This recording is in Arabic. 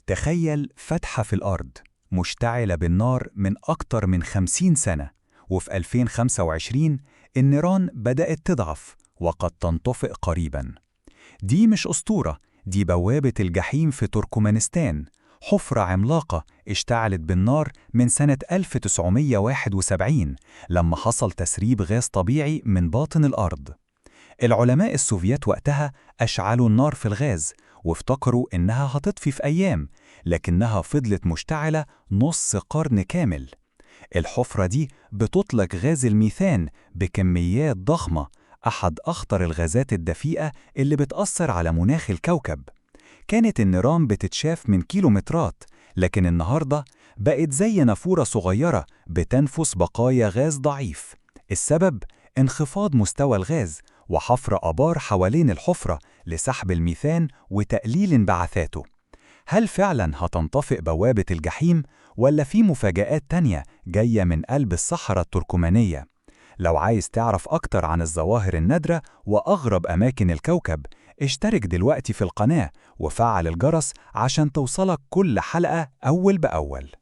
تخيل فتحة في الأرض مشتعلة بالنار من أكتر من 50 سنة، وفي 2025 النيران بدأت تضعف وقد تنطفئ قريباً. دي مش أسطورة، دي بوابة الجحيم في تركمانستان، حفرة عملاقة اشتعلت بالنار من سنة 1971 لما حصل تسريب غاز طبيعي من باطن الأرض. العلماء السوفيات وقتها أشعلوا النار في الغاز وافتكروا إنها هتطفي في أيام، لكنها فضلت مشتعلة نص قرن كامل. الحفرة دي بتطلق غاز الميثان بكميات ضخمة، أحد أخطر الغازات الدفيئة اللي بتأثر على مناخ الكوكب. كانت النيران بتتشاف من كيلومترات، لكن النهاردة بقت زي نافورة صغيرة بتنفس بقايا غاز ضعيف. السبب؟ انخفاض مستوى الغاز وحفر آبار حوالين الحفرة لسحب الميثان وتقليل انبعاثاته. هل فعلا هتنطفئ بوابة الجحيم، ولا في مفاجآت تانية جاية من قلب الصحراء التركمانية؟ لو عايز تعرف أكتر عن الظواهر النادرة وأغرب أماكن الكوكب، اشترك دلوقتي في القناة وفعل الجرس عشان توصلك كل حلقة أول بأول.